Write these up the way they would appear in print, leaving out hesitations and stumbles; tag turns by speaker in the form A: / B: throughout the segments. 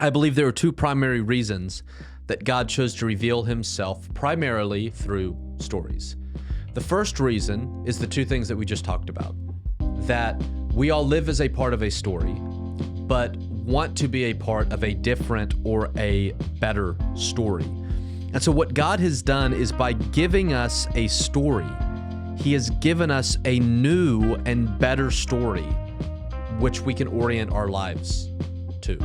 A: I believe there are two primary reasons that God chose to reveal himself primarily through stories. The first reason is the two things that we just talked about, that we all live as a part of a story, but want to be a part of a different or a better story. And so what God has done is by giving us a story, he has given us a new and better story, which we can orient our lives to.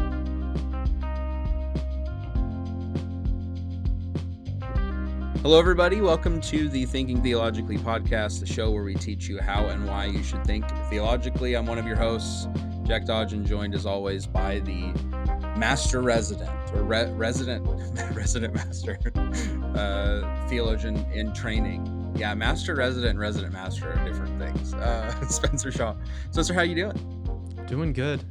B: Hello, everybody. Welcome to the Thinking Theologically podcast, the show where we teach you how and why you should think theologically. I'm one of your hosts, Jack Dodge, and joined as always by the master resident or resident master theologian in training. Yeah, master resident and resident master are different things. Spencer Shaw. Spencer, how you doing?
A: Doing good.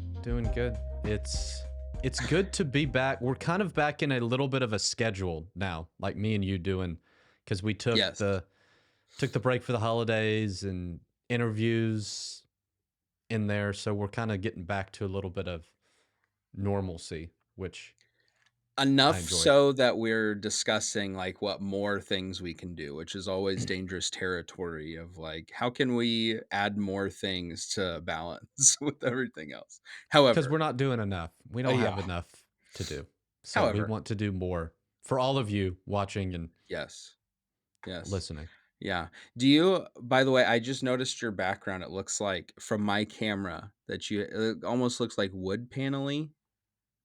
A: It's good to be back. We're kind of back in a little bit of a schedule now, like me and you doing, because we took the break for the holidays and interviews in there, so we're kind of getting back to a little bit of normalcy, which
B: enough so that we're discussing like what more things we can do, which is always dangerous territory of like, how can we add more things to balance with everything else? However,
A: because we're not doing enough. We don't have enough to do. So we want to do more for all of you watching and
B: yes,
A: listening.
B: Yeah. Do you, by the way, I just noticed your background. It looks like from my camera that it almost looks like wood paneling.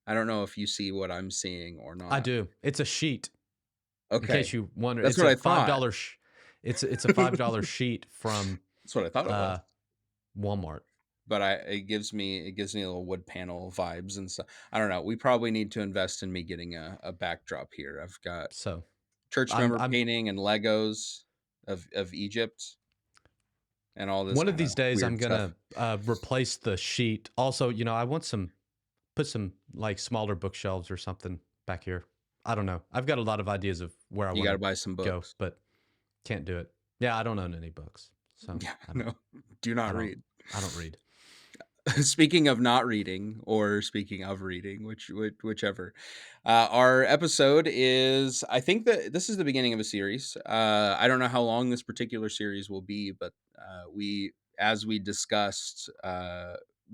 B: I don't know if you see what I'm seeing or not.
A: I do. It's a sheet.
B: Okay.
A: In case you wonder,
B: That's
A: it's
B: what
A: a
B: I thought.
A: $5 it's a $5 sheet from
B: That's what I thought it was.
A: Walmart.
B: But it gives me little wood panel vibes and stuff. I don't know. We probably need to invest in me getting a backdrop here. I've got church member painting and Legos of Egypt and all this.
A: One of these days I'm gonna replace the sheet. Also, I want put some like smaller bookshelves or something back here. I don't know. I've got a lot of ideas of where I want to
B: buy some books,
A: go, but can't do it. Yeah, I don't own any books. So
B: do not read.
A: I don't read.
B: Speaking of not reading, or speaking of reading, whichever, our episode is, I think that this is the beginning of a series. I don't know how long this particular series will be, but as we discussed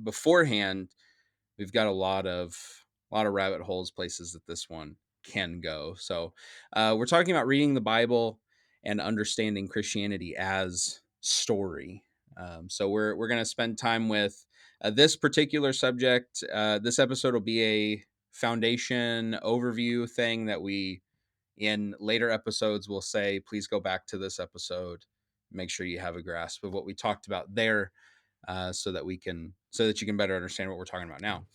B: beforehand, we've got a lot of rabbit holes, places that this one can go. So we're talking about reading the Bible and understanding Christianity as story. So we're going to spend time with this particular subject. This episode will be a foundation overview thing that we, in later episodes, will say, please go back to this episode. Make sure you have a grasp of what we talked about there, so that you can better understand what we're talking about now.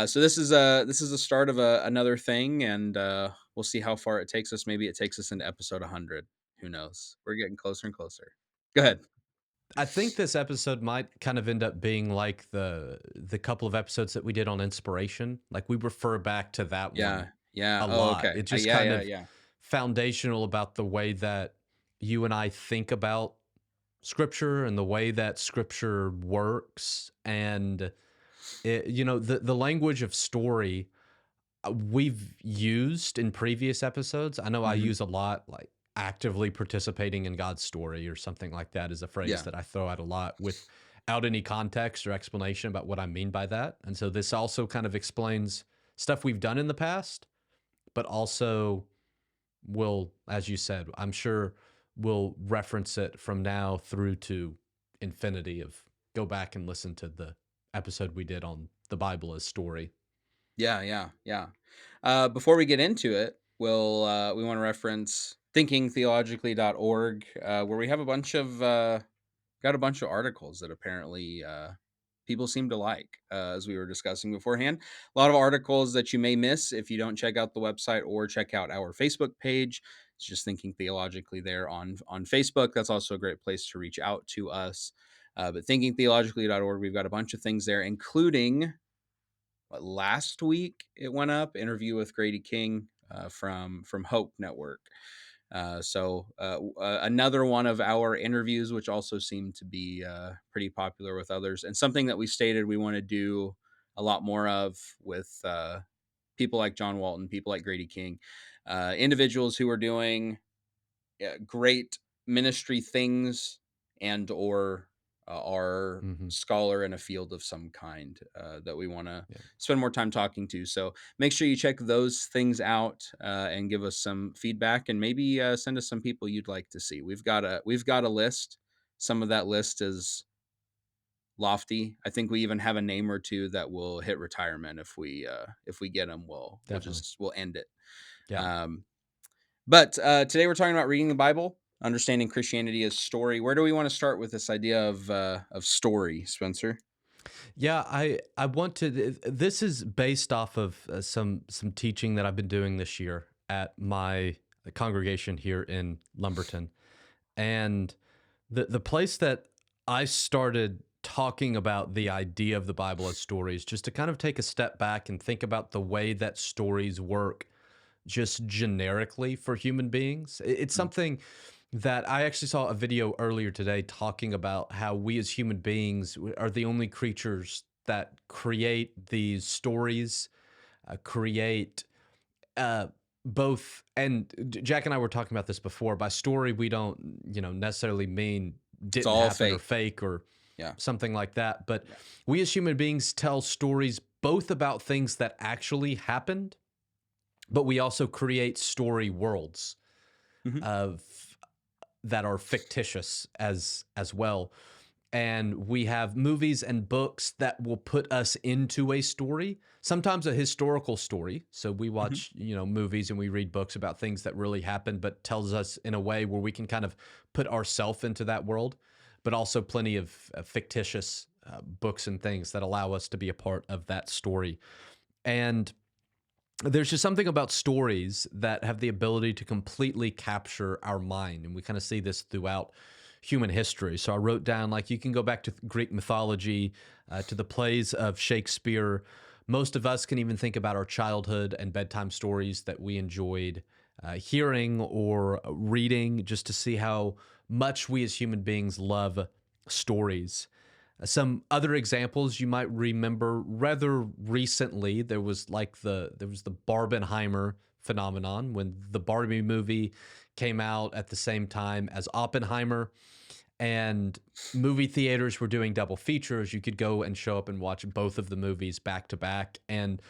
B: So this is the start of another thing, and we'll see how far it takes us. Maybe it takes us into episode 100. Who knows? We're getting closer and closer. Go ahead.
A: I think this episode might kind of end up being like the couple of episodes that we did on inspiration. Like we refer back to that one a lot.
B: Okay.
A: It's just kind of foundational about the way that you and I think about Scripture and the way that Scripture works. And, the language of story we've used in previous episodes. I know I use a lot, like actively participating in God's story or something like that is a phrase that I throw out a lot without any context or explanation about what I mean by that. And so this also kind of explains stuff we've done in the past, but also will, as you said, I'm sure we'll reference it from now through to infinity. Of go back and listen to the episode we did on the Bible as story.
B: Yeah. Before we get into it, we want to reference thinkingtheologically.org, where we have a bunch of articles that apparently people seem to like, as we were discussing beforehand. A lot of articles that you may miss if you don't check out the website or check out our Facebook page. It's just Thinking Theologically there on Facebook. That's also a great place to reach out to us. But thinkingtheologically.org, we've got a bunch of things there, including last week it went up, interview with Grady King from Hope Network. So another one of our interviews, which also seemed to be pretty popular with others, and something that we stated we want to do a lot more of with people like John Walton, people like Grady King, individuals who are doing great ministry things and or are
A: Hmm.
B: scholar in a field of some kind that we want to
A: Yeah,
B: spend more time talking to. So make sure you check those things out and give us some feedback, and maybe send us some people you'd like to see. We've got a list. Some of that list is lofty. I think we even have a name or two that will hit retirement if we get them. We'll
A: definitely.
B: just we'll end it.
A: Yeah.
B: Um, but today we're talking about reading the Bible, understanding Christianity as story. Where do we want to start with this idea of story, Spencer?
A: Yeah, I want to. This is based off of some teaching that I've been doing this year at my congregation here in Lumberton, and the place that I started talking about the idea of the Bible as stories, just to kind of take a step back and think about the way that stories work just generically for human beings. It's
B: Mm.
A: something that I actually saw a video earlier today talking about how we as human beings are the only creatures that create these stories, create uh, both. And Jack and I were talking about this before. By story, we don't, necessarily mean
B: It's
A: didn't
B: all
A: happen or
B: fake.
A: fake or
B: Yeah.
A: something like that. But
B: Yeah.
A: we as human beings tell stories both about things that actually happened, but we also create story worlds
B: Hmm.
A: of that are fictitious as well. And we have movies and books that will put us into a story, sometimes a historical story. So we
B: Hmm.
A: watch, movies and we read books about things that really happened, but tells us in a way where we can kind of put ourselves into that world, but also plenty of fictitious books and things that allow us to be a part of that story. And there's just something about stories that have the ability to completely capture our mind. And we kind of see this throughout human history. So I wrote down, like, you can go back to Greek mythology, to the plays of Shakespeare. Most of us can even think about our childhood and bedtime stories that we enjoyed hearing or reading, just to see how much we as human beings love stories. Some other examples you might remember rather recently, there was the Barbenheimer phenomenon when the Barbie movie came out at the same time as Oppenheimer, and movie theaters were doing double features. You could go and show up and watch both of the movies back to back. And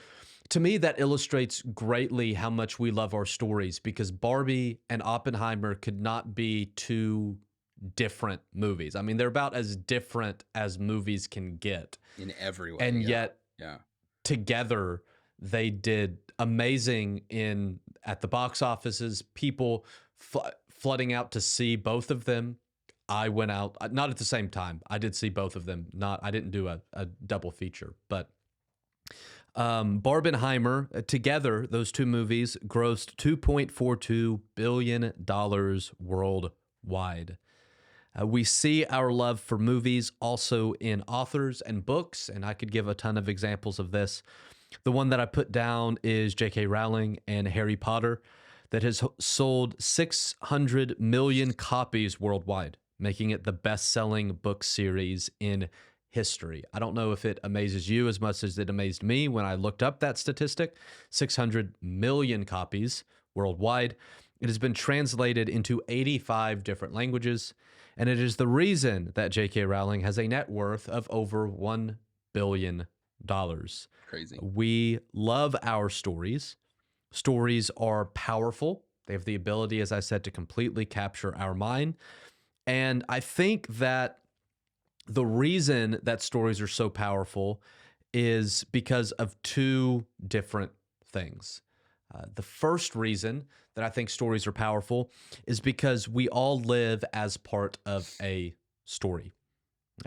A: to me, that illustrates greatly how much we love our stories, because Barbie and Oppenheimer could not be two different movies. I mean, they're about as different as movies can get.
B: In every way.
A: And
B: Yeah.
A: yet
B: Yeah.
A: together they did amazing in at the box offices, people flooding out to see both of them. I went out, not at the same time. I did see both of them. Not I didn't do a double feature, but Barbenheimer, together, those two movies grossed $2.42 billion worldwide. We see our love for movies also in authors and books, and I could give a ton of examples of this. The one that I put down is J.K. Rowling and Harry Potter, that has sold 600 million copies worldwide, making it the best selling book series in history. I don't know if it amazes you as much as it amazed me when I looked up that statistic. 600 million copies worldwide. It has been translated into 85 different languages, and it is the reason that J.K. Rowling has a net worth of over $1 billion.
B: Crazy.
A: We love our stories. Stories are powerful. They have the ability, as I said, to completely capture our mind. And I think that the reason that stories are so powerful is because of two different things. The first reason that I think stories are powerful is because we all live as part of a story.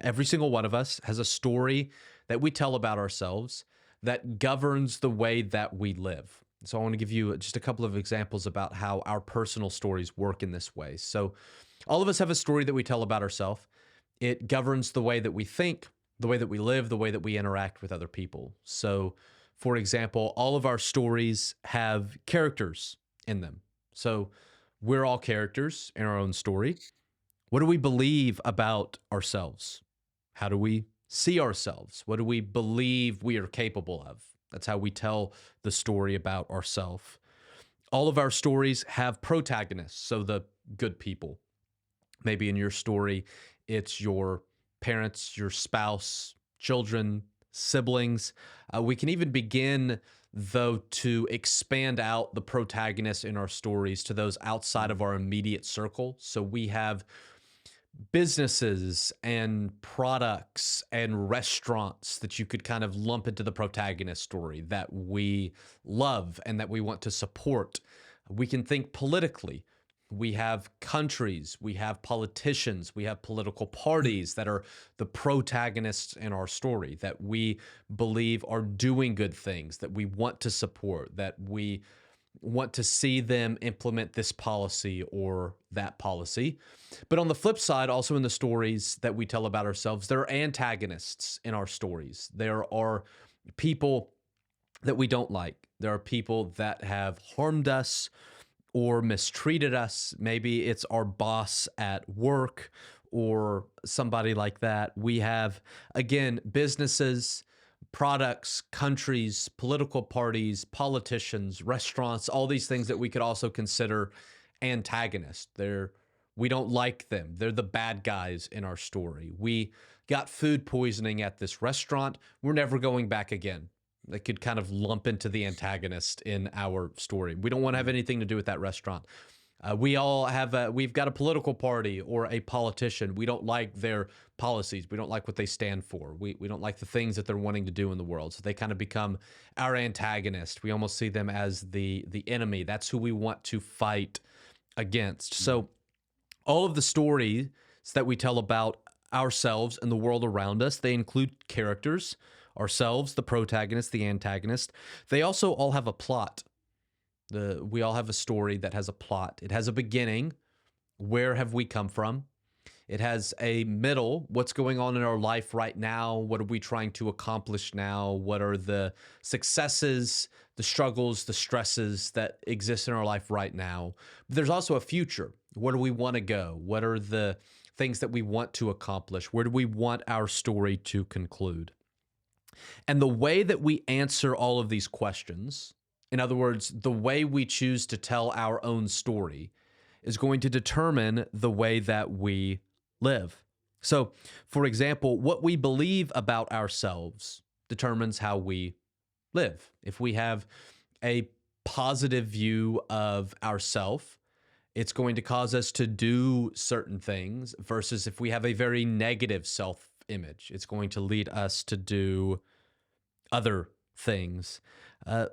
A: Every single one of us has a story that we tell about ourselves that governs the way that we live. So I want to give you just a couple of examples about how our personal stories work in this way. So all of us have a story that we tell about ourselves. It governs the way that we think, the way that we live, the way that we interact with other people. So, for example, all of our stories have characters in them. So we're all characters in our own story. What do we believe about ourselves? How do we see ourselves? What do we believe we are capable of? That's how we tell the story about ourselves. All of our stories have protagonists, so the good people. Maybe in your story, it's your parents, your spouse, children, siblings. We can even begin, though, to expand out the protagonists in our stories to those outside of our immediate circle. So we have businesses and products and restaurants that you could kind of lump into the protagonist story that we love and that we want to support. We can think politically. We have countries, we have politicians, we have political parties that are the protagonists in our story that we believe are doing good things, that we want to support, that we want to see them implement this policy or that policy. But on the flip side, also in the stories that we tell about ourselves, there are antagonists in our stories. There are people that we don't like. There are people that have harmed us or mistreated us. Maybe it's our boss at work or somebody like that. We have, again, businesses, products, countries, political parties, politicians, restaurants, all these things that we could also consider antagonists. We don't like them. They're the bad guys in our story. We got food poisoning at this restaurant. We're never going back again. That could kind of lump into the antagonist in our story. We don't want to have anything to do with that restaurant. We've got a political party or a politician. We don't like their policies. We don't like what they stand for. We don't like the things that they're wanting to do in the world. So they kind of become our antagonist. We almost see them as the enemy. That's who we want to fight against. So all of the stories that we tell about ourselves and the world around us, they include characters, ourselves, the protagonist, the antagonist. They also all have a plot. We all have a story that has a plot. It has a beginning. Where have we come from? It has a middle. What's going on in our life right now? What are we trying to accomplish now? What are the successes, the struggles, the stresses that exist in our life right now? But there's also a future. Where do we want to go? What are the things that we want to accomplish? Where do we want our story to conclude? And the way that we answer all of these questions, in other words, the way we choose to tell our own story, is going to determine the way that we live. So, for example, what we believe about ourselves determines how we live. If we have a positive view of ourself, it's going to cause us to do certain things, versus if we have a very negative self-image, it's going to lead us to do other things.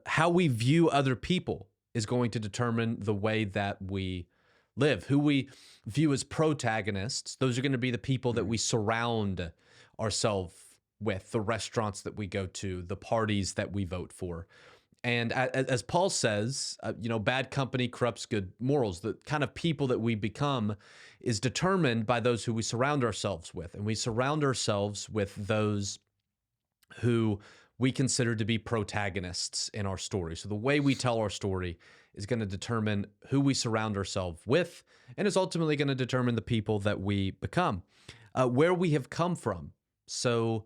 A: How we view other people is going to determine the way that we live. Who we view as protagonists, those are going to be the people that we surround ourselves with, the restaurants that we go to, the parties that we vote for. And as Paul says, bad company corrupts good morals. The kind of people that we become is determined by those who we surround ourselves with. And we surround ourselves with those who we consider to be protagonists in our story. So the way we tell our story is going to determine who we surround ourselves with, and is ultimately going to determine the people that we become. Where we have come from. So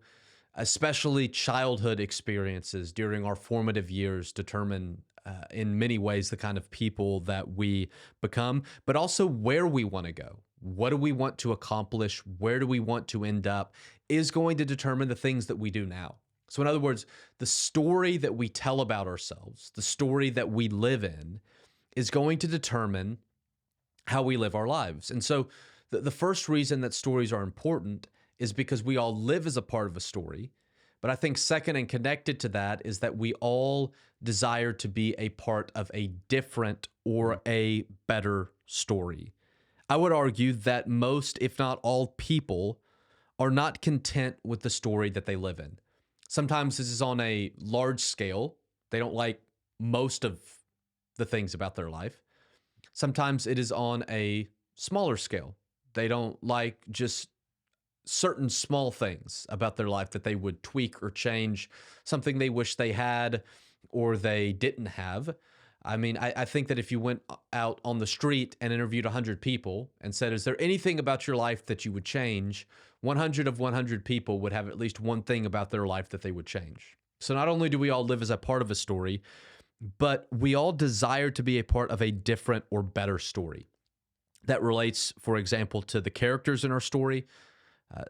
A: especially childhood experiences during our formative years determine in many ways the kind of people that we become, but also where we want to go. What do we want to accomplish? Where do we want to end up is going to determine the things that we do now. So in other words, the story that we tell about ourselves, the story that we live in, is going to determine how we live our lives. And so the first reason that stories are important is because we all live as a part of a story. But I think second and connected to that is that we all desire to be a part of a different or a better story. I would argue that most, if not all, people are not content with the story that they live in. Sometimes this is on a large scale. They don't like most of the things about their life. Sometimes it is on a smaller scale. They don't like just certain small things about their life that they would tweak or change, something they wish they had or they didn't have. I mean, I think that if you went out on the street and interviewed 100 people and said, is there anything about your life that you would change? 100 of 100 people would have at least one thing about their life that they would change. So not only do we all live as a part of a story, but we all desire to be a part of a different or better story that relates, for example, to the characters in our story.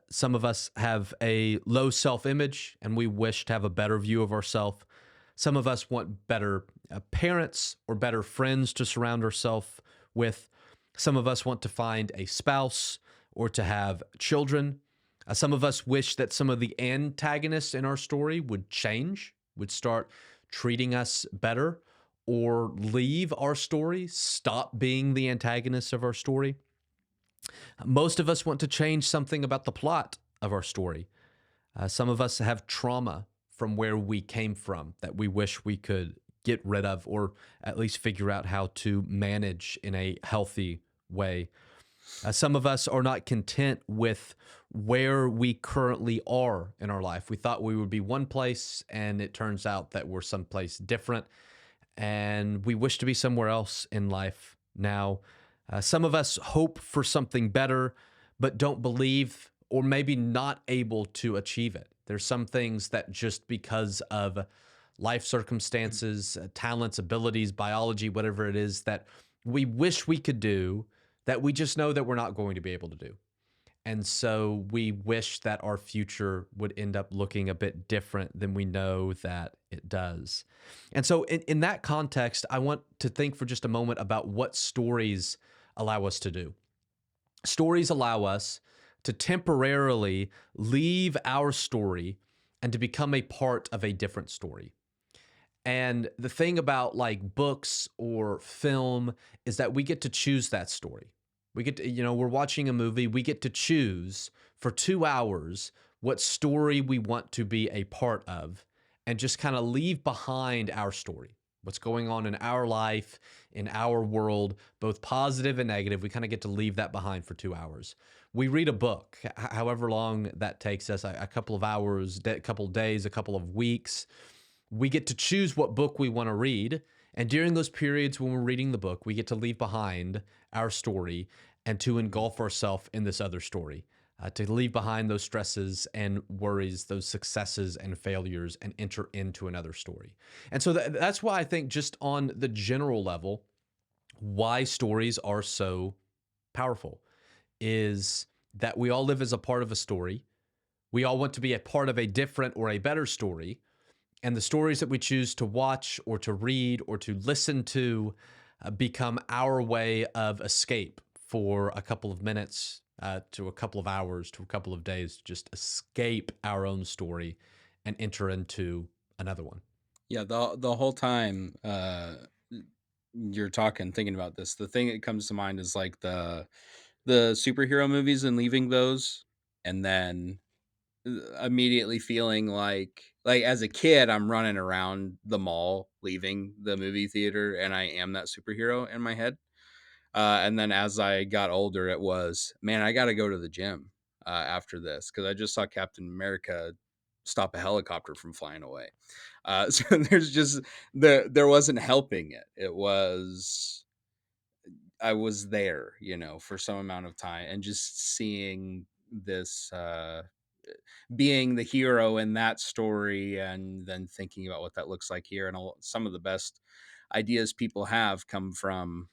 A: Some of us have a low self image and we wish to have a better view of ourselves. Some of us want better parents or better friends to surround ourselves with. Some of us want to find a spouse or to have children. Some of us wish that some of the antagonists in our story would change, would start treating us better, or leave our story, stop being the antagonists of our story. Most of us want to change something about the plot of our story. Some of us have trauma from where we came from that we wish we could get rid of or at least figure out how to manage in a healthy way. Some of us are not content with where we currently are in our life. We thought we would be one place, and it turns out that we're someplace different, and we wish to be somewhere else in life now. Some of us hope for something better, but don't believe or maybe not able to achieve it. There's some things that just because of life circumstances, talents, abilities, biology, whatever it is that we wish we could do, that we just know that we're not going to be able to do. And so we wish that our future would end up looking a bit different than we know that it does. And so, in that context, I want to think for just a moment about what stories allow us to do. Stories allow us to temporarily leave our story and to become a part of a different story. And the thing about like books or film is that we get to choose that story. We get to, we're watching a movie, we get to choose for 2 hours what story we want to be a part of and just kind of leave behind our story, what's going on in our life, in our world, both positive and negative. We kind of get to leave that behind for 2 hours. We read a book, however long that takes us, a couple of hours, a couple of days, a couple of weeks. We get to choose what book we want to read. And during those periods when we're reading the book, we get to leave behind our story and to engulf ourselves in this other story, to leave behind those stresses and worries, those successes and failures, and enter into another story. And so that's why I think, just on the general level, why stories are so powerful is that we all live as a part of a story. We all want to be a part of a different or a better story. And the stories that we choose to watch or to read or to listen to become our way of escape for a couple of minutes, to a couple of hours, to a couple of days, just escape our own story and enter into another one.
B: Yeah, the whole time you're talking, thinking about this, the thing that comes to mind is like the superhero movies and leaving those, and then immediately feeling like as a kid I'm running around the mall leaving the movie theater and I am that superhero in my head. And then as I got older, it was, man, I got to go to the gym after this because I just saw Captain America stop a helicopter from flying away. So there's just there wasn't helping it. It was, I was there, for some amount of time, and just seeing this, being the hero in that story, and then thinking about what that looks like here. And some of the best ideas people have come from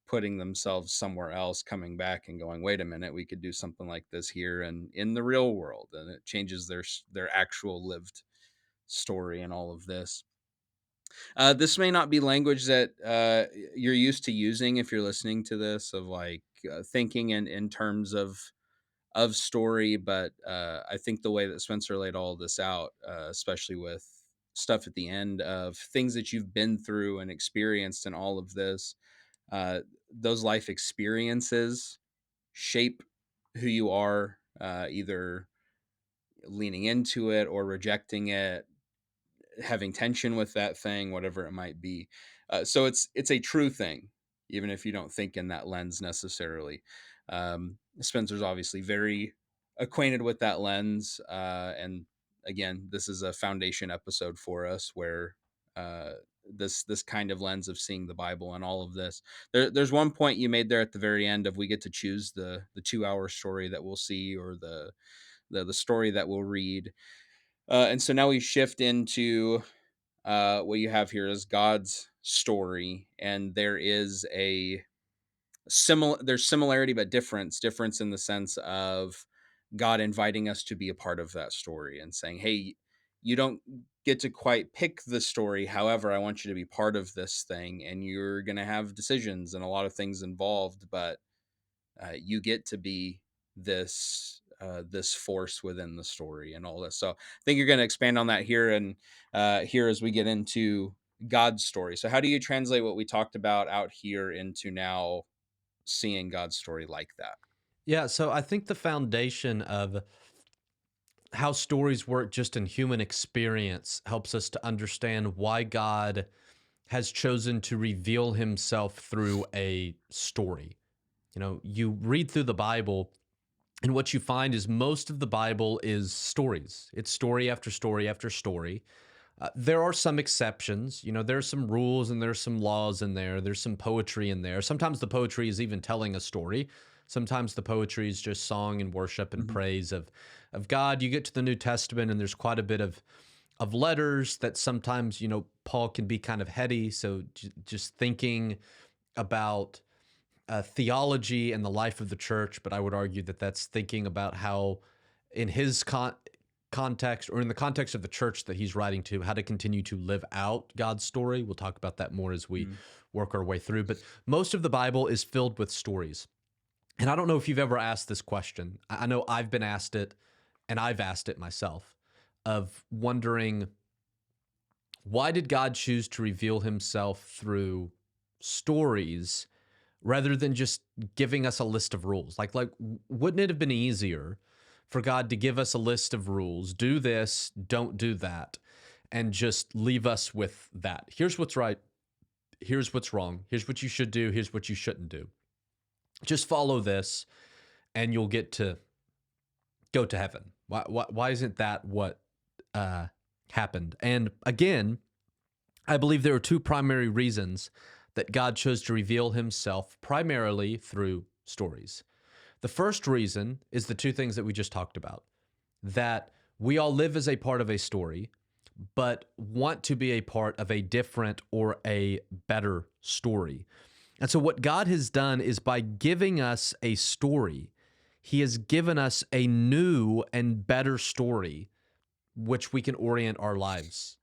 B: putting themselves somewhere else, coming back and going, wait a minute, we could do something like this here and in the real world. And it changes their actual lived story and all of this. This may not be language that you're used to using if you're listening to this, of like thinking in terms of story, but I think the way that Spencer laid all this out, especially with stuff at the end of things that you've been through and experienced and all of this, those life experiences shape who you are, either leaning into it or rejecting it, having tension with that thing, whatever it might be. So it's a true thing, even if you don't think in that lens necessarily. Spencer's obviously very acquainted with that lens, and again, this is a foundation episode for us where this kind of lens of seeing the Bible and all of this. There's one point you made there at the very end of we get to choose the 2 hour story that we'll see, or the story that we'll read. And so now we shift into what you have here is God's story, and there is a there's similarity but difference in the sense of God inviting us to be a part of that story and saying, hey, you don't get to quite pick the story, however I want you to be part of this thing, and you're going to have decisions and a lot of things involved, but you get to be this force within the story and all this. So I think you're going to expand on that here and here as we get into God's story. So how do you translate what we talked about out here into now seeing God's story like that?
A: Yeah, so I think the foundation of how stories work just in human experience helps us to understand why God has chosen to reveal himself through a story. You know, you read through the Bible, and what you find is most of the Bible is stories. It's story after story after story. There are some exceptions. You know, there's some rules and there's some laws in there. There's some poetry in there. Sometimes the poetry is even telling a story. Sometimes the poetry is just song and worship and
B: Mhm.
A: praise of God. You get to the New Testament and there's quite a bit of letters that sometimes, you know, Paul can be kind of heady. So just thinking about theology and the life of the church, but I would argue that that's thinking about how, in his context or in the context of the church that he's writing to, how to continue to live out God's story. We'll talk about that more as we
B: Mm.
A: work our way through. But most of the Bible is filled with stories. And I don't know if you've ever asked this question. I know I've been asked it, and I've asked it myself, of wondering, why did God choose to reveal himself through stories rather than just giving us a list of rules? Like wouldn't it have been easier for God to give us a list of rules, do this, don't do that, and just leave us with that? Here's what's right, here's what's wrong, here's what you should do, here's what you shouldn't do. Just follow this and you'll get to go to heaven. Why isn't that what uh, happened? And again, I believe there are two primary reasons that God chose to reveal himself primarily through stories. The first reason is the two things that we just talked about, that we all live as a part of a story, but want to be a part of a different or a better story. And so, what God has done is by giving us a story, he has given us a new and better story, which we can orient our lives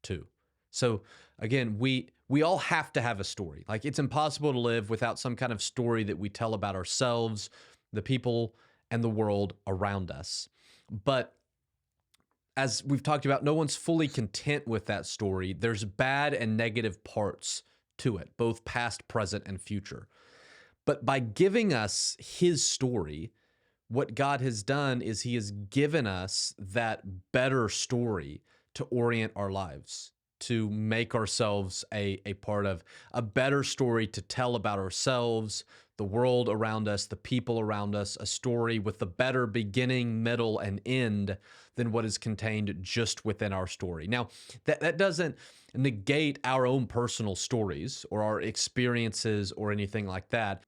A: to. So again, we all have to have a story. Like, it's impossible to live without some kind of story that we tell about ourselves, the people, and the world around us. But as we've talked about, no one's fully content with that story. There's bad and negative parts to it, both past, present, and future. But by giving us his story, what God has done is he has given us that better story to orient our lives, to make ourselves a part of a better story to tell about ourselves, the world around us, the people around us, a story with a better beginning, middle, and end than what is contained just within our story. Now, that doesn't negate our own personal stories or our experiences or anything like that.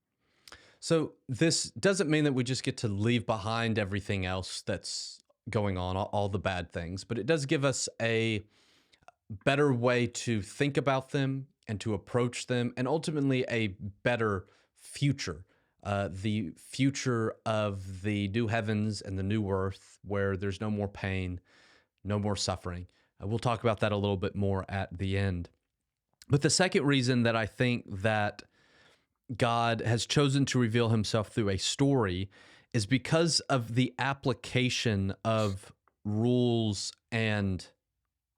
A: So this doesn't mean that we just get to leave behind everything else that's going on, all the bad things, but it does give us a better way to think about them and to approach them, and ultimately a better future. The future of the new heavens and the new earth, where there's no more pain, no more suffering. We'll talk about that a little bit more at the end. But the second reason that I think that God has chosen to reveal himself through a story is because of the application of rules and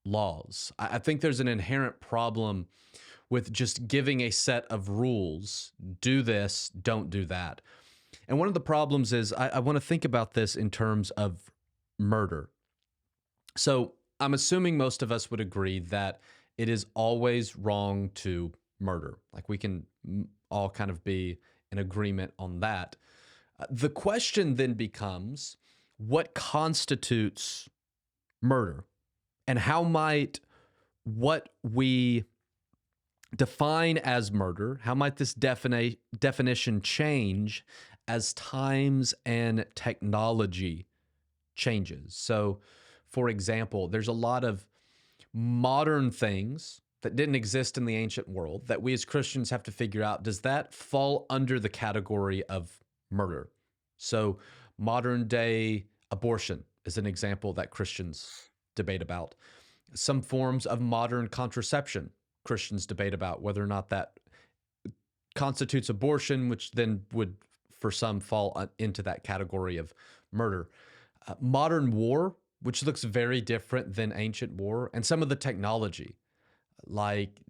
A: laws. I think there's an inherent problem with just giving a set of rules: do this, don't do that. And one of the problems is, I want to think about this in terms of murder. So I'm assuming most of us would agree that it is always wrong to murder. Like, we can all kind of be in agreement on that. The question then becomes, what constitutes murder? And how might what we define as murder, how might this definition change as times and technology changes? So, for example, there's a lot of modern things that didn't exist in the ancient world that we as Christians have to figure out, does that fall under the category of murder? So, modern day abortion is an example that Christians debate about. Some forms of modern contraception, Christians debate about whether or not that constitutes abortion, which then would, for some, fall into that category of murder. Modern war, which looks very different than ancient war, and some of the technology, like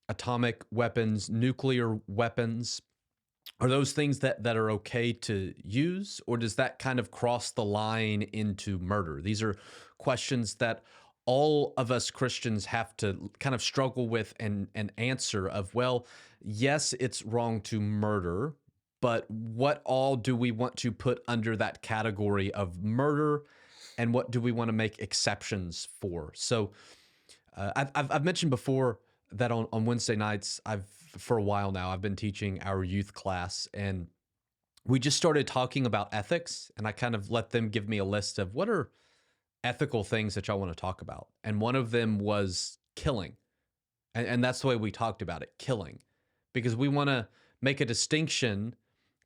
A: atomic weapons, nuclear weapons, are those things that are okay to use, or does that kind of cross the line into murder? These are questions that all of us Christians have to kind of struggle with and answer of, well, yes, it's wrong to murder, but what all do we want to put under that category of murder, and what do we want to make exceptions for? So I've mentioned before that on Wednesday nights, for a while now, I've been teaching our youth class, and we just started talking about ethics, and I kind of let them give me a list of what are ethical things that y'all want to talk about. And one of them was killing. And that's the way we talked about it, killing, because we want to make a distinction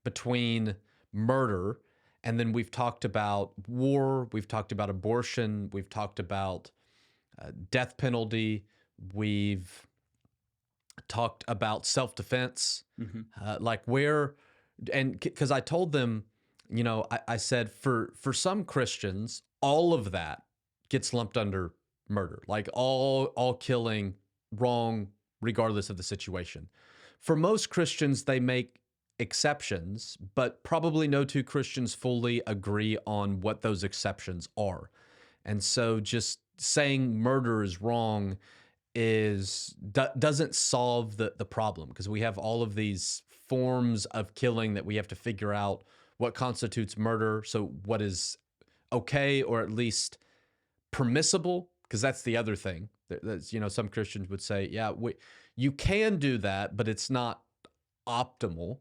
A: between murder, and then we've talked about war, we've talked about abortion, we've talked about death penalty, we've talked about self-defense, like where, and because I told them, I said for some Christians, all of that gets lumped under murder, like all killing wrong, regardless of the situation. For most Christians, they make exceptions, but probably no two Christians fully agree on what those exceptions are. And so just saying murder is wrong doesn't solve the problem, because we have all of these forms of killing that we have to figure out what constitutes murder. So what is okay, or at least permissible, because that's the other thing. That's, some Christians would say, yeah, you can do that, but it's not optimal.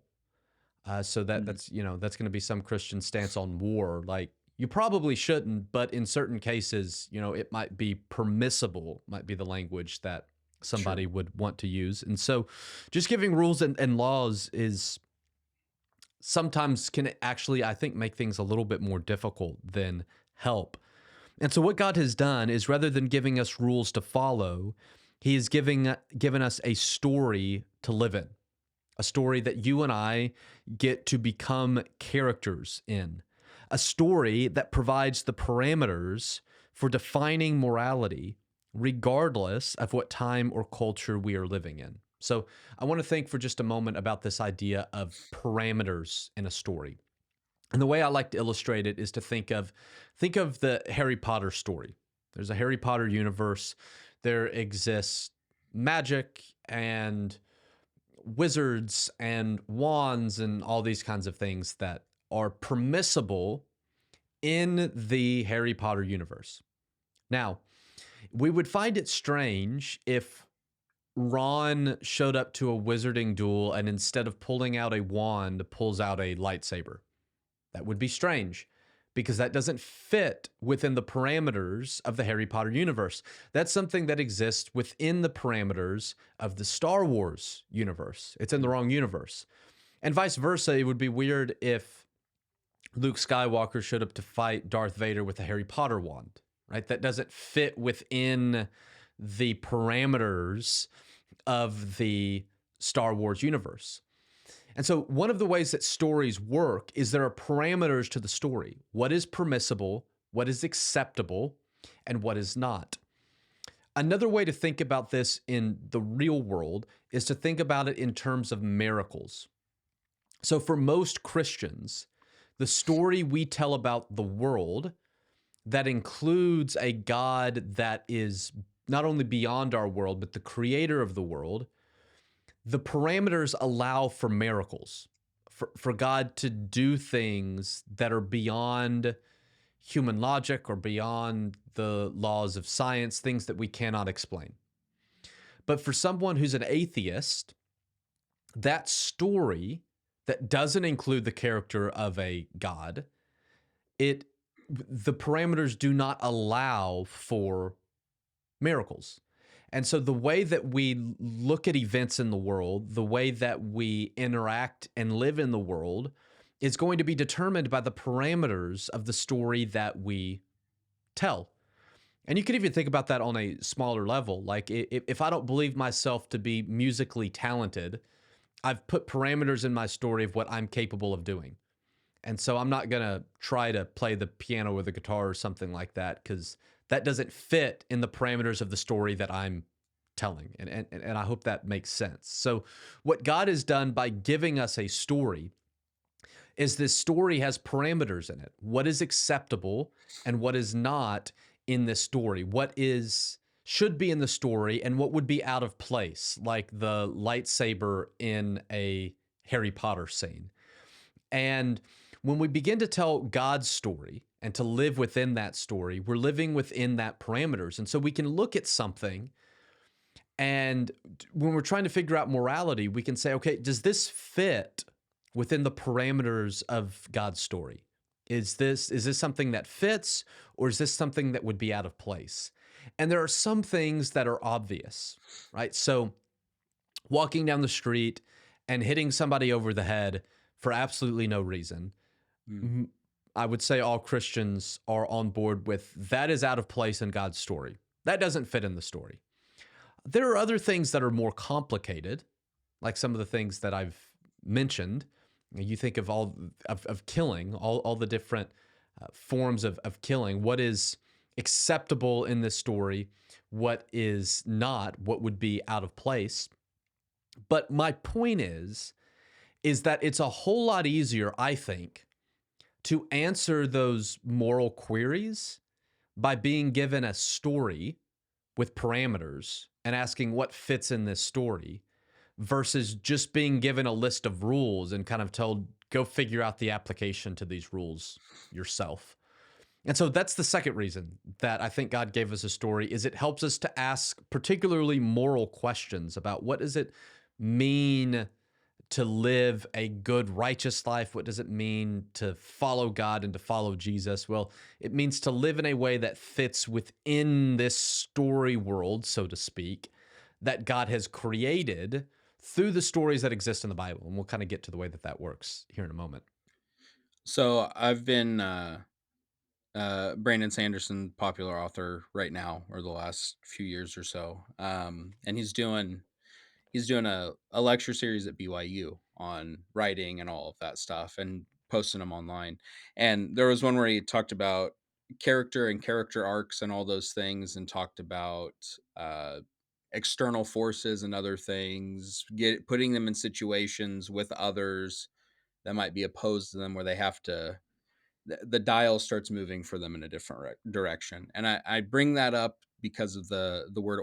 A: So that's that's going to be some Christian stance on war. Like, you probably shouldn't, but in certain cases, it might be permissible, might be the language that somebody would want to use. And so just giving rules and laws is sometimes can actually, I think, make things a little bit more difficult than help. And so what God has done is, rather than giving us rules to follow, he has given us a story to live in, a story that you and I get to become characters in, a story that provides the parameters for defining morality, regardless of what time or culture we are living in. So I want to think for just a moment about this idea of parameters in a story. And the way I like to illustrate it is to think of the Harry Potter story. There's a Harry Potter universe. There exists magic and wizards and wands and all these kinds of things that are permissible in the Harry Potter universe. Now, we would find it strange if Ron showed up to a wizarding duel and instead of pulling out a wand, pulls out a lightsaber. That would be strange, because that doesn't fit within the parameters of the Harry Potter universe. That's something that exists within the parameters of the Star Wars universe. It's in the wrong universe. And vice versa, it would be weird if Luke Skywalker showed up to fight Darth Vader with a Harry Potter wand, right? That doesn't fit within the parameters of the Star Wars universe. And so one of the ways that stories work is there are parameters to the story. What is permissible, what is acceptable, and what is not. Another way to think about this in the real world is to think about it in terms of miracles. So for most Christians, the story we tell about the world that includes a God that is not only beyond our world, but the creator of the world, the parameters allow for miracles, for God to do things that are beyond human logic or beyond the laws of science, things that we cannot explain. But for someone who's an atheist, that story that doesn't include the character of a God, it the parameters do not allow for miracles. And so the way that we look at events in the world, the way that we interact and live in the world is going to be determined by the parameters of the story that we tell. And you could even think about that on a smaller level. Like if I don't believe myself to be musically talented, I've put parameters in my story of what I'm capable of doing. And so I'm not going to try to play the piano or the guitar or something like that because that doesn't fit in the parameters of the story that I'm telling. And I hope that makes sense. So, what God has done by giving us a story is this story has parameters in it. What is acceptable and what is not in this story? What is should be in the story and what would be out of place, like the lightsaber in a Harry Potter scene. And when we begin to tell God's story and to live within that story, we're living within that parameters. And so we can look at something and when we're trying to figure out morality, we can say, okay, does this fit within the parameters of God's story? Is this something that fits or is this something that would be out of place? And there are some things that are obvious, right? So walking down the street and hitting somebody over the head for absolutely no reason.
B: Mm.
A: m- I would say all Christians are on board with that is out of place in God's story. That doesn't fit in the story. There are other things that are more complicated, like some of the things that I've mentioned. You think of all of killing, all the different forms of killing. What is acceptable in this story? What is not? What would be out of place? But my point is that it's a whole lot easier, I think, to answer those moral queries by being given a story with parameters and asking what fits in this story versus just being given a list of rules and kind of told, go figure out the application to these rules yourself. And so that's the second reason that I think God gave us a story is it helps us to ask particularly moral questions about what does it mean to live a good, righteous life? What does it mean to follow God and to follow Jesus? Well, it means to live in a way that fits within this story world, so to speak, that God has created through the stories that exist in the Bible. And we'll kind of get to the way that that works here in a moment.
B: So I've been Brandon Sanderson, popular author right now, or the last few years or so, and he's doing a lecture series at BYU on writing and all of that stuff, and posting them online. And there was one where he talked about character and character arcs and all those things, and talked about external forces and other things, putting them in situations with others that might be opposed to them, where they have to the dial starts moving for them in a different direction. And I bring that up because of the word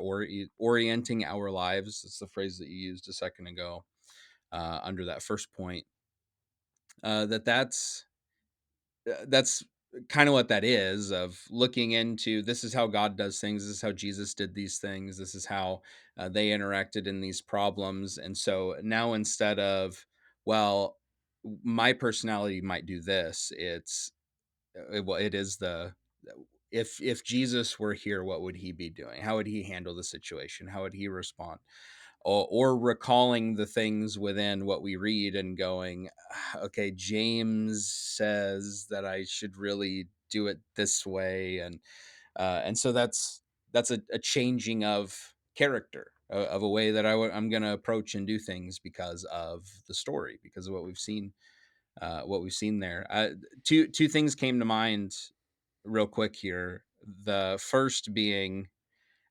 B: orienting our lives. It's the phrase that you used a second ago under that first point. That's kind of what that is, of looking into this is how God does things, this is how Jesus did these things, this is how they interacted in these problems. And so now, instead of, well, my personality might do this, it is the if Jesus were here, what would he be doing? How would he handle the situation? How would he respond? Or recalling the things within what we read and going, okay, James says that I should really do it this way, and so that's a changing of character, of a way that I'm going to approach and do things because of the story, because of what we've seen there. Two things came to mind real quick here. The first being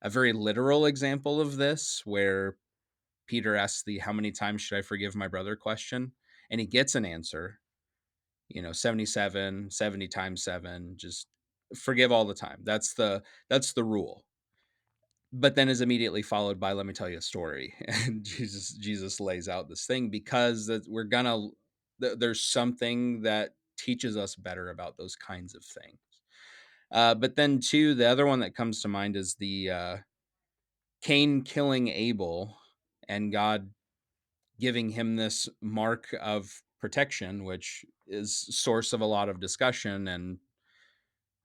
B: a very literal example of this, where Peter asks the "how many times should I forgive my brother" question, and he gets an answer, 77, 70 times 7, just forgive all the time. That's the rule. But then is immediately followed by, let me tell you a story. And Jesus lays out this thing, because there's something that teaches us better about those kinds of things. But then too, the other one that comes to mind is the Cain killing Abel, and God giving him this mark of protection, which is source of a lot of discussion. And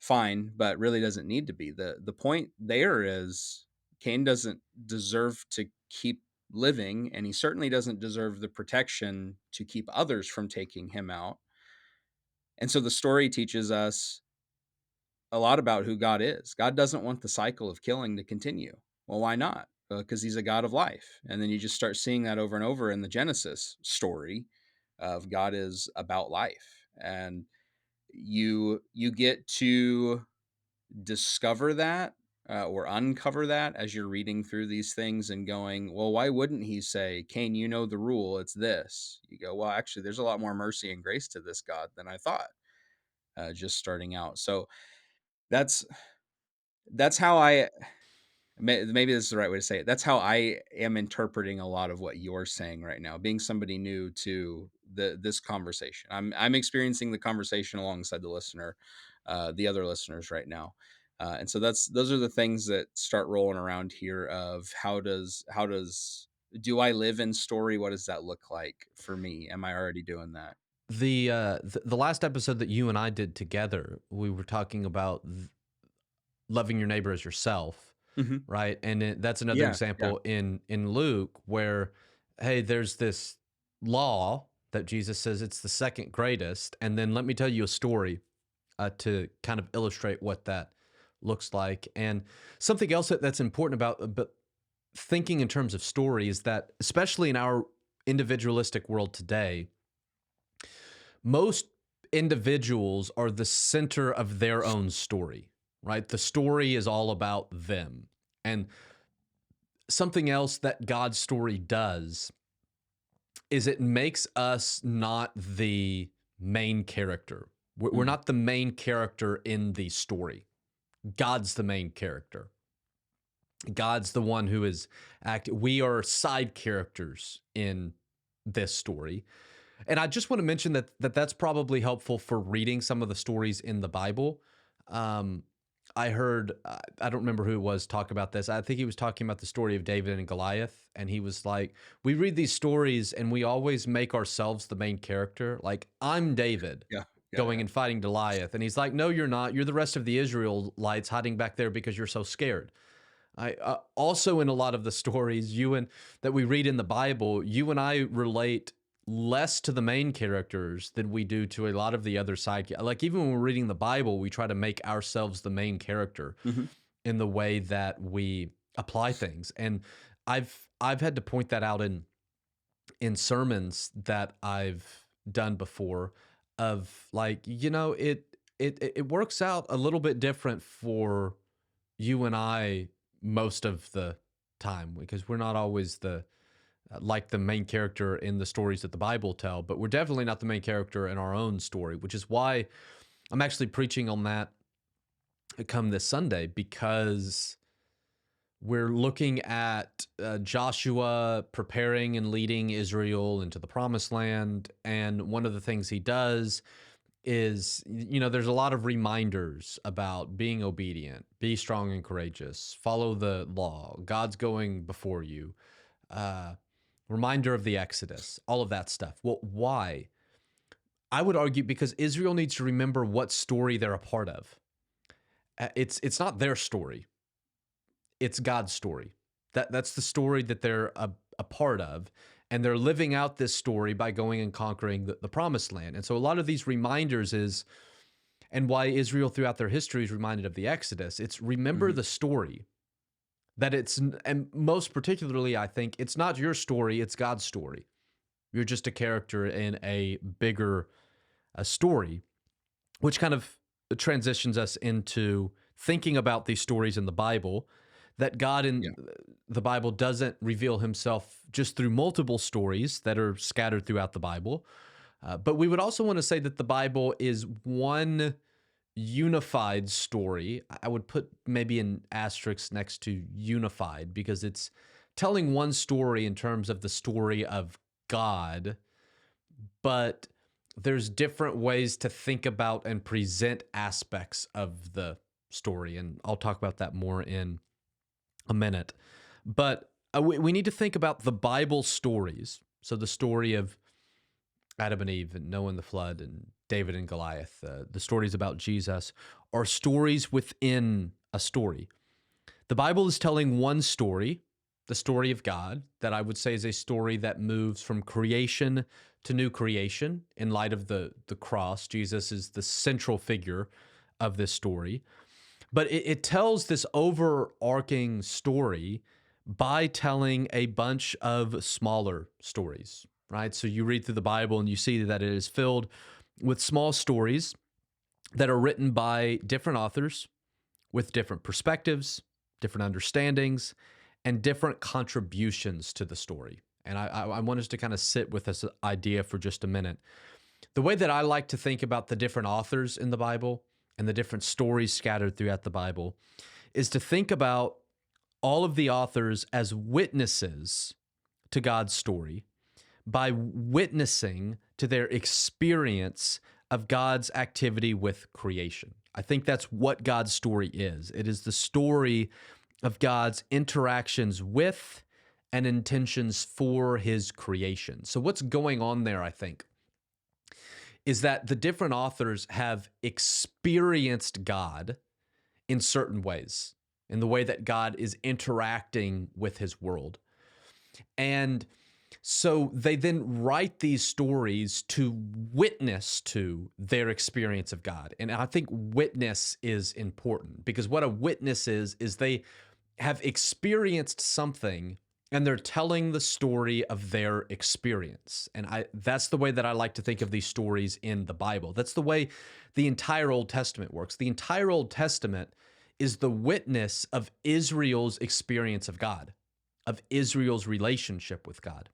B: fine, but really doesn't need to be. The point there is Cain doesn't deserve to keep living, and he certainly doesn't deserve the protection to keep others from taking him out. And so the story teaches us a lot about who God is. God doesn't want the cycle of killing to continue. Well, why not? Because he's a God of life. And then you just start seeing that over and over in the Genesis story of God is about life. And you get to discover that, or uncover that as you're reading through these things and going, well, why wouldn't he say, Cain, you know the rule, it's this. You go, well, actually, there's a lot more mercy and grace to this God than I thought, just starting out. So that's that's how I maybe this is the right way to say it. That's how I am interpreting a lot of what you're saying right now, being somebody new to this conversation. I'm experiencing the conversation alongside the listener, the other listeners right now. And so those are the things that start rolling around here of how does do I live in story? What does that look like for me? Am I already doing that?
A: The last episode that you and I did together, we were talking about loving your neighbor as yourself,
B: Hmm.
A: right? And that's another
B: Yeah, yeah.
A: example in Luke where, hey, there's this law that Jesus says it's the second greatest, and then let me tell you a story to kind of illustrate what that looks like. And something else that's important about but thinking in terms of story is that, especially in our individualistic world today, most individuals are the center of their own story, right? The story is all about them. And something else that God's story does is it makes us not the main character. We're
B: Mm,
A: not the main character in the story. God's the main character. God's the one who is acting. We are side characters in this story. And I just want to mention that's probably helpful for reading some of the stories in the Bible. Um, I heard I don't remember who it was talk about this. I think he was talking about the story of David and Goliath, and he was like, "We read these stories and we always make ourselves the main character. Like I'm David."
B: yeah, yeah,
A: Going
B: yeah.
A: and fighting Goliath. And he's like, no, you're not. You're the rest of the Israelites hiding back there because you're so scared. I also in a lot of the stories that we read in the Bible, you and I relate less to the main characters than we do to a lot of the other side. Like even when we're reading the Bible, we try to make ourselves the main character
B: Hmm.
A: in the way that we apply things. And I've had to point that out in sermons that I've done before of like, it works out a little bit different for you and I most of the time because we're not always the like the main character in the stories that the Bible tell, but we're definitely not the main character in our own story, which is why I'm actually preaching on that come this Sunday because we're looking at Joshua preparing and leading Israel into the promised land. And one of the things he does is, there's a lot of reminders about being obedient, be strong and courageous, follow the law, God's going before you, uh, reminder of the Exodus, all of that stuff. Well, why? I would argue because Israel needs to remember what story they're a part of. It's not their story, it's God's story. That's the story that they're a part of. And they're living out this story by going and conquering the promised land. And so a lot of these reminders is, and why Israel throughout their history is reminded of the Exodus, it's remember
B: Hmm.
A: the story. And most particularly, I think it's not your story, it's God's story. You're just a character in a bigger story, which kind of transitions us into thinking about these stories in the Bible, that God
B: Yeah.
A: in the Bible doesn't reveal himself just through multiple stories that are scattered throughout the Bible. But we would also want to say that the Bible is one unified story. I would put maybe an asterisk next to unified because it's telling one story in terms of the story of God, but there's different ways to think about and present aspects of the story. And I'll talk about that more in a minute. But we need to think about the Bible stories. So the story of Adam and Eve and Noah and the flood and David and Goliath, the stories about Jesus, are stories within a story. The Bible is telling one story, the story of God, that I would say is a story that moves from creation to new creation in light of the cross. Jesus is the central figure of this story. But it tells this overarching story by telling a bunch of smaller stories, right? So you read through the Bible and you see that it is filled with small stories that are written by different authors with different perspectives, different understandings, and different contributions to the story. And I want us to kind of sit with this idea for just a minute. The way that I like to think about the different authors in the Bible and the different stories scattered throughout the Bible is to think about all of the authors as witnesses to God's story by witnessing to their experience of God's activity with creation. I think that's what God's story is. It is the story of God's interactions with and intentions for his creation. So, what's going on there, I think, is that the different authors have experienced God in certain ways, in the way that God is interacting with his world. And so they then write these stories to witness to their experience of God. And I think witness is important because what a witness is they have experienced something and they're telling the story of their experience. And that's the way that I like to think of these stories in the Bible. That's the way the entire Old Testament works. The entire Old Testament is the witness of Israel's experience of God, of Israel's relationship with God.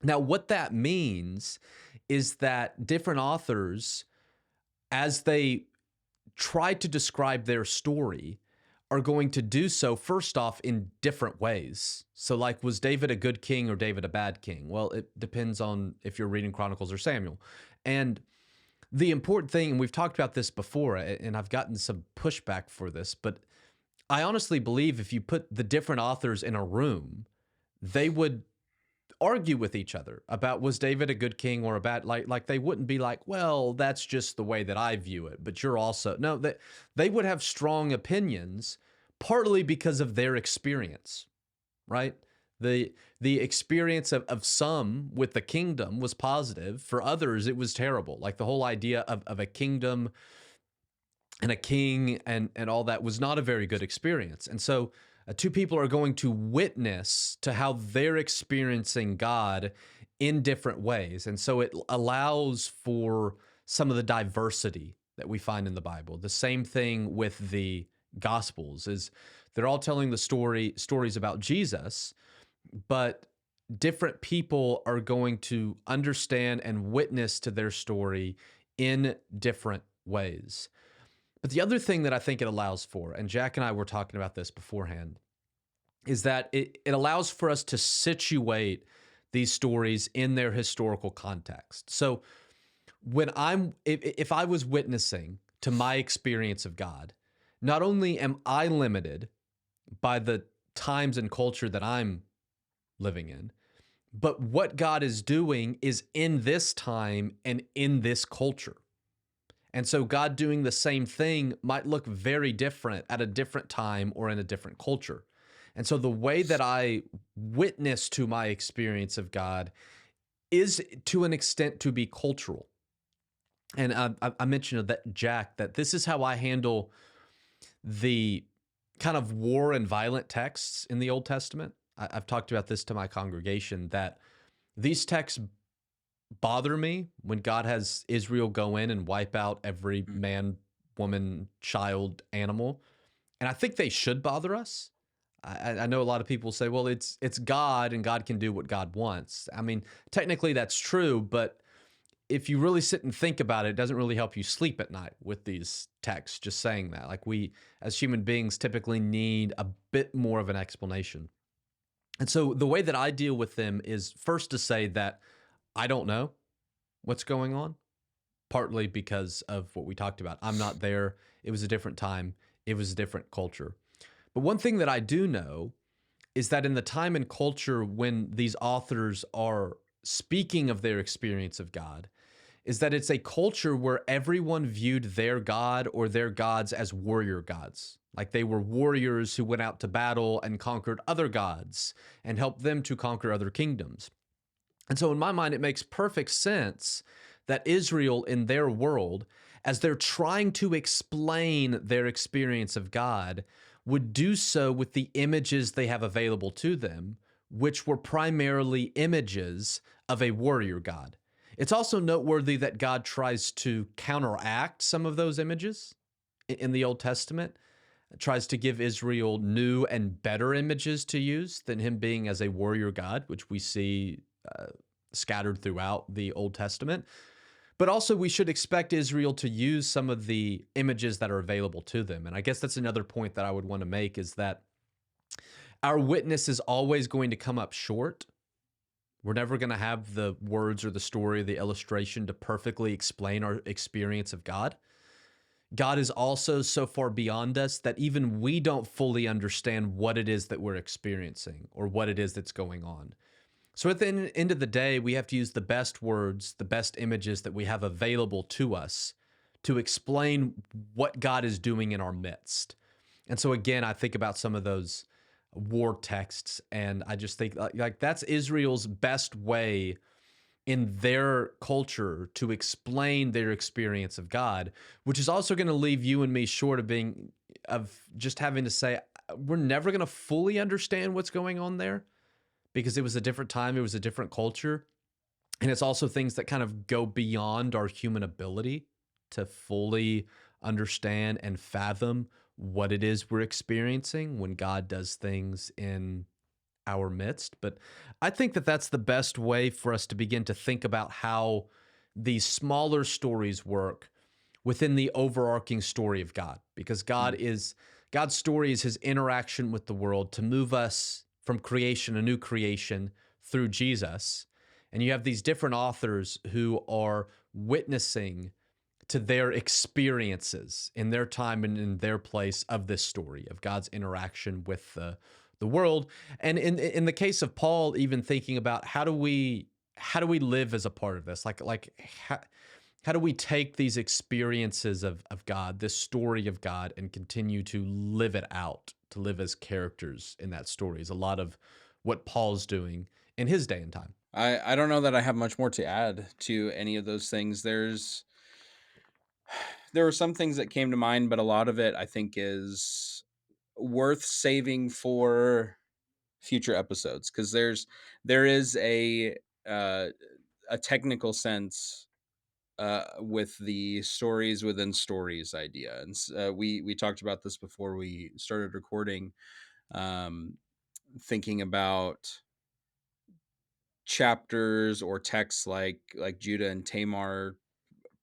A: Now, what that means is that different authors, as they try to describe their story, are going to do so first off in different ways. So like, was David a good king or David a bad king? Well, it depends on if you're reading Chronicles or Samuel. And the important thing, and we've talked about this before, and I've gotten some pushback for this, but I honestly believe if you put the different authors in a room, they would argue with each other about was David a good king or a bad, like they wouldn't be like, well, that's just the way that I view it, but you're also, no, that they would have strong opinions, partly because of their experience, right? The experience of some with the kingdom was positive. For others, it was terrible. Like the whole idea of a kingdom and a king and all that was not a very good experience. And so two people are going to witness to how they're experiencing God in different ways. And so it allows for some of the diversity that we find in the Bible. The same thing with the Gospels is they're all telling the stories about Jesus, but different people are going to understand and witness to their story in different ways. But the other thing that I think it allows for, and Jack and I were talking about this beforehand, is that it allows for us to situate these stories in their historical context. So if I was witnessing to my experience of God, not only am I limited by the times and culture that I'm living in, but what God is doing is in this time and in this culture. And so God doing the same thing might look very different at a different time or in a different culture. And so the way that I witness to my experience of God is to an extent to be cultural. And I mentioned that, Jack, that this is how I handle the kind of war and violent texts in the Old Testament. I've talked about this to my congregation, that these texts bother me when God has Israel go in and wipe out every man, woman, child, animal. And I think they should bother us. I know a lot of people say, well, it's God and God can do what God wants. I mean, technically that's true, but if you really sit and think about it, it doesn't really help you sleep at night with these texts, just saying that. Like we, as human beings, typically need a bit more of an explanation. And so the way that I deal with them is first to say that I don't know what's going on, partly because of what we talked about. I'm not there. It was a different time. It was a different culture. But one thing that I do know is that in the time and culture when these authors are speaking of their experience of God, is that it's a culture where everyone viewed their god or their gods as warrior gods. Like they were warriors who went out to battle and conquered other gods and helped them to conquer other kingdoms. And so, in my mind, it makes perfect sense that Israel, in their world, as they're trying to explain their experience of God, would do so with the images they have available to them, which were primarily images of a warrior God. It's also noteworthy that God tries to counteract some of those images in the Old Testament, tries to give Israel new and better images to use than him being as a warrior God, which we see uh, scattered throughout the Old Testament. But also, we should expect Israel to use some of the images that are available to them. And I guess that's another point that I would want to make is that our witness is always going to come up short. We're never going to have the words or the story, or the illustration to perfectly explain our experience of God. God is also so far beyond us that even we don't fully understand what it is that we're experiencing or what it is that's going on. So at the end of the day, we have to use the best words, the best images that we have available to us to explain what God is doing in our midst. And so again, I think about some of those war texts, and I just think like that's Israel's best way in their culture to explain their experience of God, which is also going to leave you and me short of being of just having to say we're never going to fully understand what's going on there because it was a different time, it was a different culture, and it's also things that kind of go beyond our human ability to fully understand and fathom what it is we're experiencing when God does things in our midst. But I think that that's the best way for us to begin to think about how these smaller stories work within the overarching story of God, because
B: Mm.
A: God's story is his interaction with the world to move us from creation, a new creation through Jesus. And you have these different authors who are witnessing to their experiences in their time and in their place of this story of God's interaction with the world. And in the case of Paul, even thinking about how do we live as a part of this? How do we take these experiences of God, this story of God, and continue to live it out, to live as characters in that story is a lot of what Paul's doing in his day and time.
B: I don't know that I have much more to add to any of those things. There were some things that came to mind, but a lot of it I think is worth saving for future episodes because there is uh, a technical sense with the stories within stories idea, and we talked about this before we started recording. Um, Thinking about chapters or texts like Judah and Tamar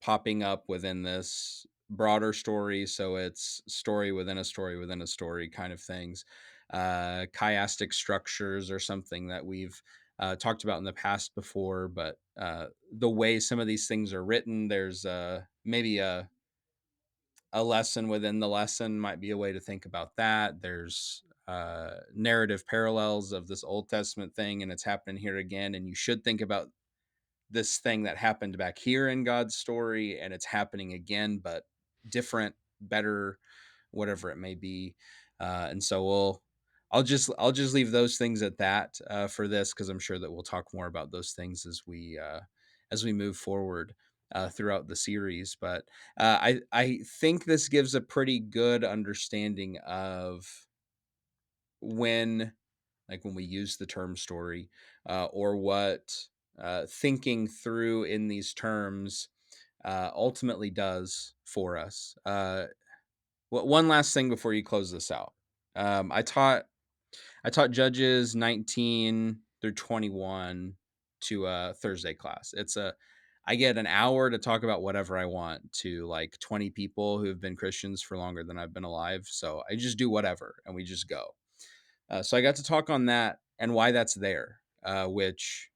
B: popping up within this broader story, so it's story within a story within a story kind of things. Chiastic structures are something that we've talked about in the past before, but the way some of these things are written, there's maybe a lesson within the lesson might be a way to think about that. There's narrative parallels of this Old Testament thing, and it's happening here again, and you should think about this thing that happened back here in God's story, and it's happening again, but different, better, whatever it may be. And so I'll just leave those things at that for this, because I'm sure that we'll talk more about those things as we move forward throughout the series. But I think this gives a pretty good understanding of when when we use the term story, or what thinking through in these terms ultimately does for us. One last thing before you close this out. Um, I taught I taught Judges 19 through 21 to a Thursday class. I get an hour to talk about whatever I want to like 20 people who have been Christians for longer than I've been alive. So I just do whatever and we just go. So I got to talk on that and why that's there, which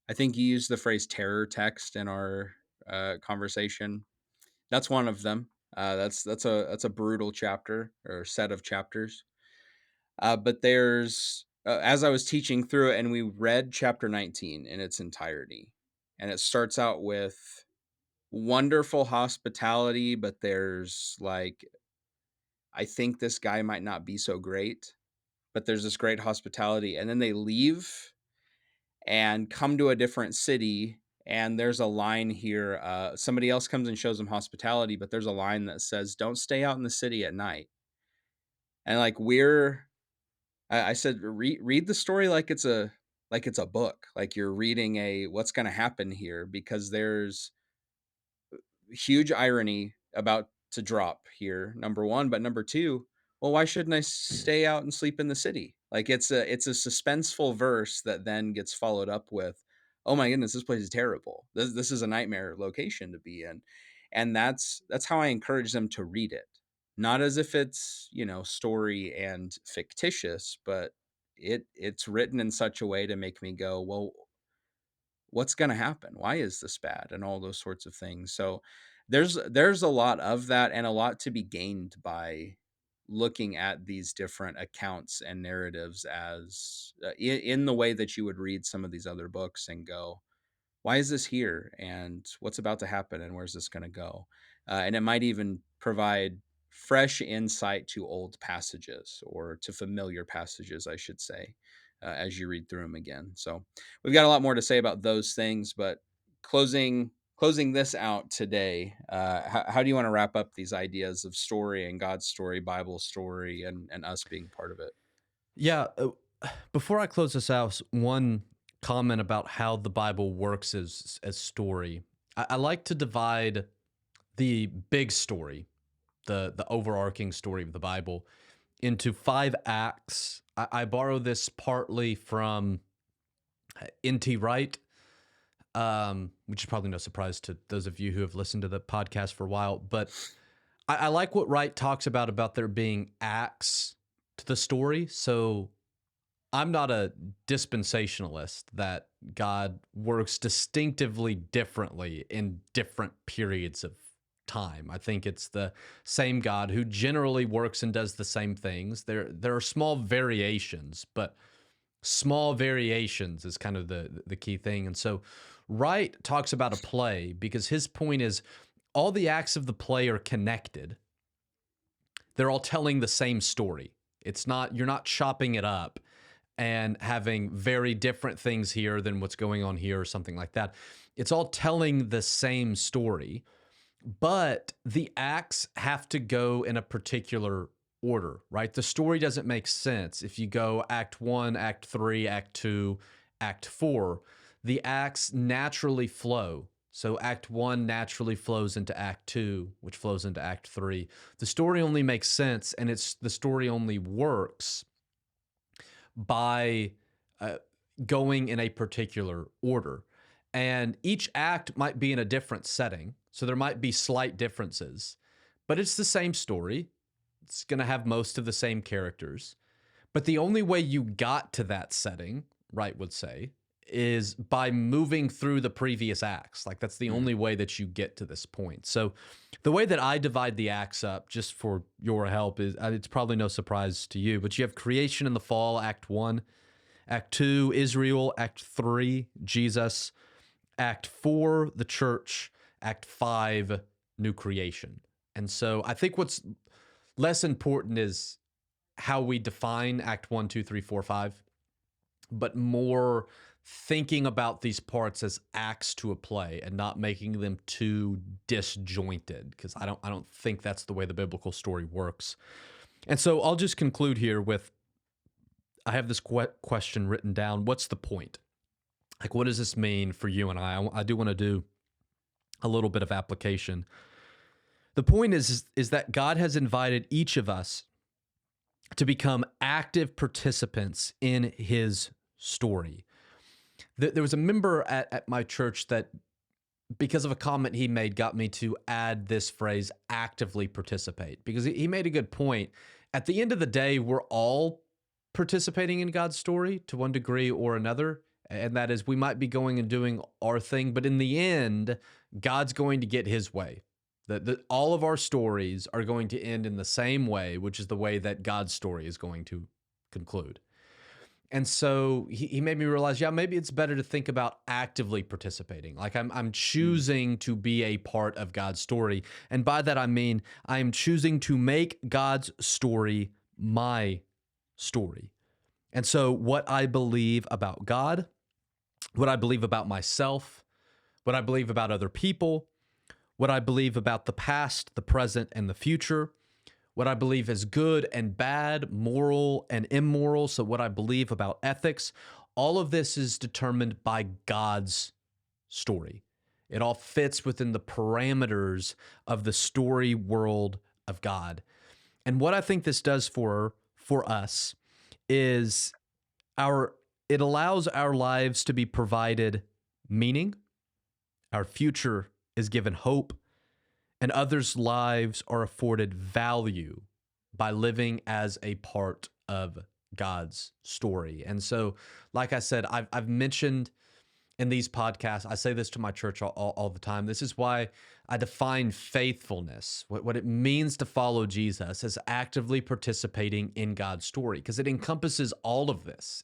B: I think you used the phrase terror text in our conversation. That's one of them. That's a brutal chapter or set of chapters. But there's as I was teaching through it, and we read chapter 19 in its entirety, and it starts out with wonderful hospitality, but there's like, I think this guy might not be so great, but there's this great hospitality. And then they leave and come to a different city. And there's a line here. Somebody else comes and shows them hospitality, but there's a line that says, "Don't stay out in the city at night." And like I said, read the story like it's a book, like you're reading a what's going to happen here, because there's huge irony about to drop here, number one. But number two, well, why shouldn't I stay out and sleep in the city? Like it's a suspenseful verse that then gets followed up with, oh my goodness, this place is terrible. This is a nightmare location to be in. And that's how I encourage them to read it. Not as if it's, story and fictitious, but it's written in such a way to make me go, well, what's going to happen? Why is this bad? And all those sorts of things. So there's a lot of that, and a lot to be gained by looking at these different accounts and narratives as in the way that you would read some of these other books and go, why is this here, and what's about to happen, and where's this going to go? And it might even provide fresh insight to old passages, or to familiar passages, I should say, as you read through them again. So we've got a lot more to say about those things, but closing this out today, how do you want to wrap up these ideas of story and God's story, Bible story, and us being part of it?
A: Yeah. Before I close this out, one comment about how the Bible works as story. I like to divide the big story, the overarching story of the Bible, into 5 acts. I borrow this partly from N.T. Wright, which is probably no surprise to those of you who have listened to the podcast for a while. But I like what Wright talks about there being acts to the story. So I'm not a dispensationalist that God works distinctively differently in different periods of time. I think it's the same God who generally works and does the same things. There are small variations, but small variations is kind of the key thing. And so Wright talks about a play because his point is all the acts of the play are connected. They're all telling the same story. It's not, you're not chopping it up and having very different things here than what's going on here or something like that. It's all telling the same story, but the acts have to go in a particular order, right? The story doesn't make sense if you go act 1, act 3, act 2, act 4. The acts naturally flow. So act 1 naturally flows into act 2, which flows into act 3. The story only makes sense, and the story only works by uh, going in a particular order. And each act might be in a different setting. So there might be slight differences, but it's the same story. It's going to have most of the same characters. But the only way you got to that setting, Wright would say, is by moving through the previous acts. Like that's the only way that you get to this point. So the way that I divide the acts up, just for your help, is it's probably no surprise to you, but you have creation and the fall, act 1. Act 2, Israel. Act 3, Jesus. Act 4, the church. Act 5, new creation. And so I think what's less important is how we define act 1, 2, 3, 4, 5, but more thinking about these parts as acts to a play and not making them too disjointed, because I don't think that's the way the biblical story works. And so I'll just conclude here with, I have this question written down. What's the point? Like, what does this mean for you and I do want to do a little bit of application. The point is that God has invited each of us to become active participants in his story. There was a member at my church that, because of a comment he made, got me to add this phrase, actively participate, because he made a good point. At the end of the day, we're all participating in God's story to one degree or another. And that is, we might be going and doing our thing, but in the end, God's going to get his way. All of our stories are going to end in the same way, which is the way that God's story is going to conclude. And so he made me realize, yeah, maybe it's better to think about actively participating. Like I'm
B: Mm.
A: choosing to be a part of God's story. And by that I mean I'm choosing to make God's story my story. And so what I believe about God, what I believe about myself, what I believe about other people, what I believe about the past, the present, and the future, what I believe is good and bad, moral and immoral. So, what I believe about ethics, all of this is determined by God's story. It all fits within the parameters of the story world of God. And what I think this does for us is our it allows our lives to be provided meaning, our future is given hope, and others' lives are afforded value by living as a part of God's story. And so, like I said, I've mentioned in these podcasts, I say this to my church all the time. This is why I define faithfulness, what it means to follow Jesus, as actively participating in God's story, because it encompasses all of this.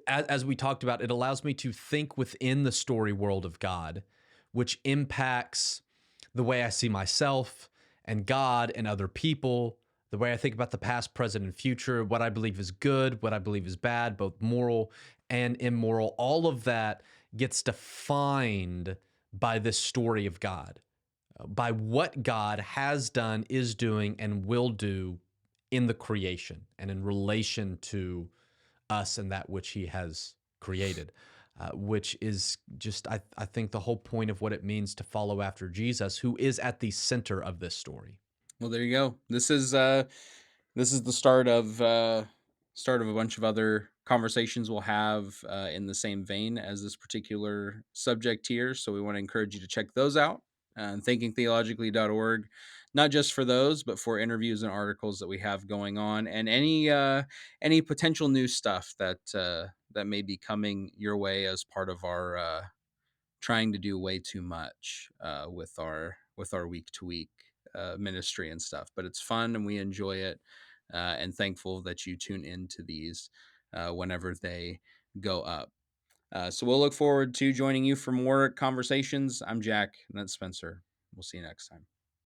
A: As we talked about, it allows me to think within the story world of God, which impacts the way I see myself and God and other people, the way I think about the past, present, and future, what I believe is good, what I believe is bad, both moral and immoral. All of that gets defined by this story of God, by what God has done, is doing, and will do in the creation and in relation to us and that which he has created, which is just, I think, the whole point of what it means to follow after Jesus, who is at the center of this story.
B: Well, there you go. This is the start of a bunch of other conversations we'll have in the same vein as this particular subject here. So we want to encourage you to check those out. Thinkingtheologically.org, not just for those, but for interviews and articles that we have going on, and any potential new stuff that may be coming your way as part of our trying to do way too much with our week to week ministry and stuff. But it's fun and we enjoy it, and thankful that you tune into these whenever they go up. So we'll look forward to joining you for more conversations. I'm Jack, and that's Spencer. We'll see you next time.